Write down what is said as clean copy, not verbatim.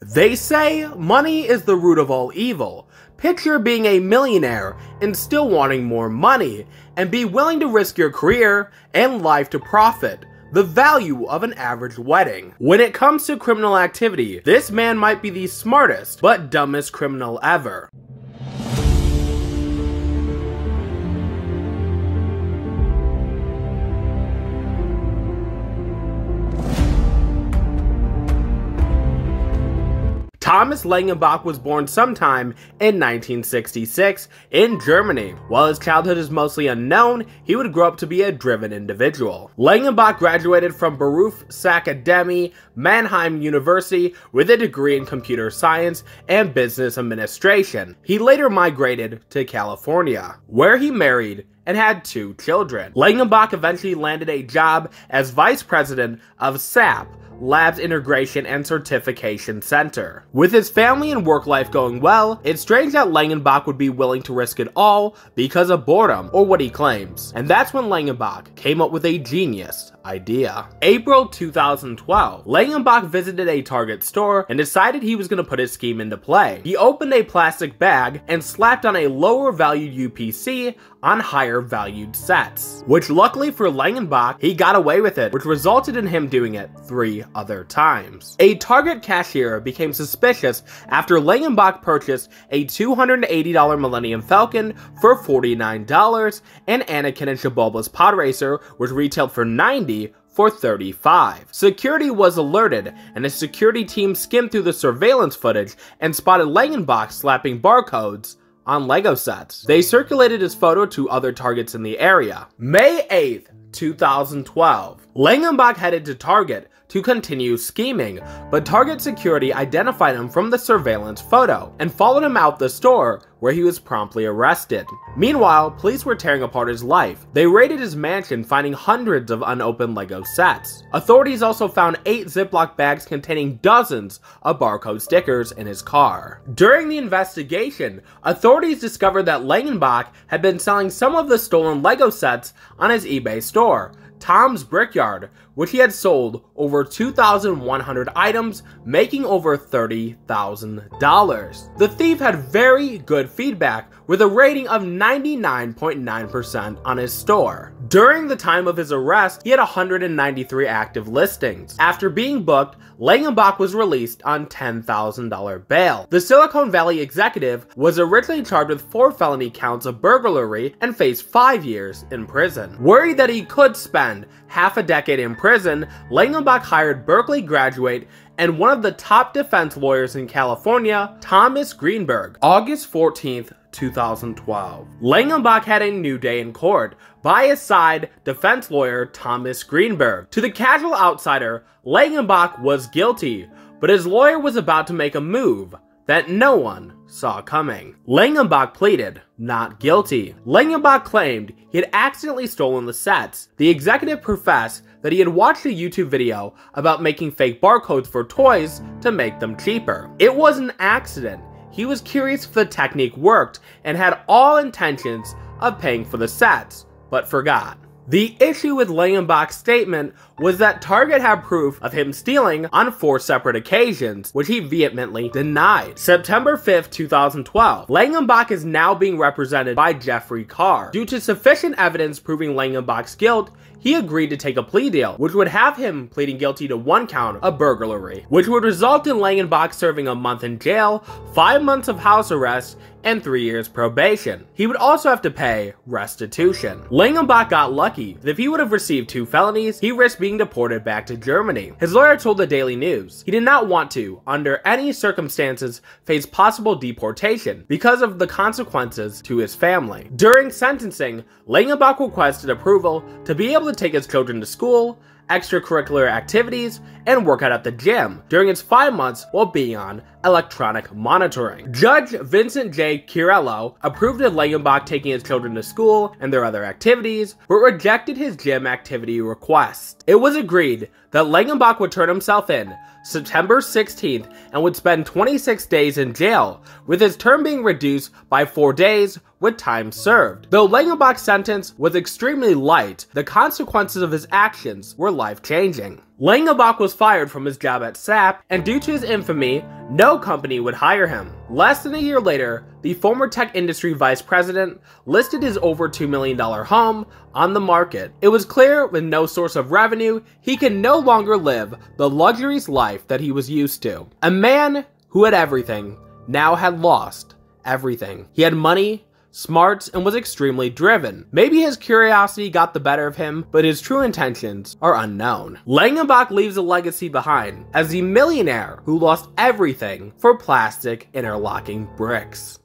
They say money is the root of all evil. Picture being a millionaire and still wanting more money, and be willing to risk your career and life to profit. The value of an average wedding. When it comes to criminal activity, this man might be the smartest but dumbest criminal ever. Thomas Langenbach was born sometime in 1966 in Germany. While his childhood is mostly unknown, he would grow up to be a driven individual. Langenbach graduated from Berufsakademie Mannheim University with a degree in computer science and business administration. He later migrated to California, where he married and had 2 children. Langenbach eventually landed a job as vice president of SAP, Labs Integration and Certification Center. With his family and work life going well, it's strange that Langenbach would be willing to risk it all because of boredom, or what he claims. And that's when Langenbach came up with a genius idea. April 2012, Langenbach visited a Target store and decided he was going to put his scheme into play. He opened a plastic bag and slapped on a lower valued UPC on higher valued sets, which luckily for Langenbach, he got away with it, which resulted in him doing it 3 other times. A Target cashier became suspicious after Langenbach purchased a $280 Millennium Falcon for $49 and Anakin and Chiboba's Pod Racer, which retailed for $90 for $35. Security was alerted, and a security team skimmed through the surveillance footage and spotted Langenbach slapping barcodes on Lego sets. They circulated his photo to other Targets in the area. May 8th, 2012. Langenbach headed to Target to continue scheming, but Target security identified him from the surveillance photo and followed him out the store, where he was promptly arrested. Meanwhile, police were tearing apart his life. They raided his mansion, finding hundreds of unopened Lego sets. Authorities also found 8 Ziploc bags containing dozens of barcode stickers in his car. During the investigation, authorities discovered that Langenbach had been selling some of the stolen Lego sets on his eBay store, Tom's Brickyard, which he had sold over 2,100 items, making over $30,000. The thief had very good feedback, with a rating of 99.9% on his store. During the time of his arrest, he had 193 active listings. After being booked, Langenbach was released on $10,000 bail. The Silicon Valley executive was originally charged with 4 felony counts of burglary and faced 5 years in prison. Worried that he could spend half a decade in prison, Langenbach hired Berkeley graduate and one of the top defense lawyers in California, Thomas Greenberg. August 14th, 2012. Langenbach had a new day in court. By his side, defense lawyer Thomas Greenberg. To the casual outsider, Langenbach was guilty, but his lawyer was about to make a move that no one saw coming. Langenbach pleaded not guilty. Langenbach claimed he had accidentally stolen the sets. The executive professed that he had watched a YouTube video about making fake barcodes for toys to make them cheaper. It was an accident. He was curious if the technique worked and had all intentions of paying for the sets, but forgot. The issue with Langenbach's statement was that Target had proof of him stealing on 4 separate occasions, which he vehemently denied. September 5th, 2012. Langenbach is now being represented by Jeffrey Carr. Due to sufficient evidence proving Langenbach's guilt, he agreed to take a plea deal, which would have him pleading guilty to 1 count of burglary, which would result in Langenbach serving a month in jail, 5 months of house arrest, and 3 years probation. He would also have to pay restitution. Langenbach got lucky. If he would have received 2 felonies, he risked being deported back to Germany. His lawyer told the Daily News he did not want to, under any circumstances, face possible deportation because of the consequences to his family. During sentencing, Langenbach requested approval to be able to take his children to school, extracurricular activities, and work out at the gym during its 5 months while being on electronic monitoring. Judge Vincent J. Chiarello approved of Langenbach taking his children to school and their other activities, but rejected his gym activity request. It was agreed that Langenbach would turn himself in September 16th and would spend 26 days in jail, with his term being reduced by 4 days with time served. Though Langenbach's sentence was extremely light, the consequences of his actions were life-changing. Langenbach was fired from his job at SAP, and due to his infamy, no company would hire him. Less than a year later, the former tech industry vice president listed his over $2 million home on the market. It was clear, with no source of revenue, he could no longer live the luxurious life that he was used to. A man who had everything now had lost everything. He had money, smarts, and was extremely driven. Maybe his curiosity got the better of him, but his true intentions are unknown. Langenbach leaves a legacy behind as the millionaire who lost everything for plastic interlocking bricks.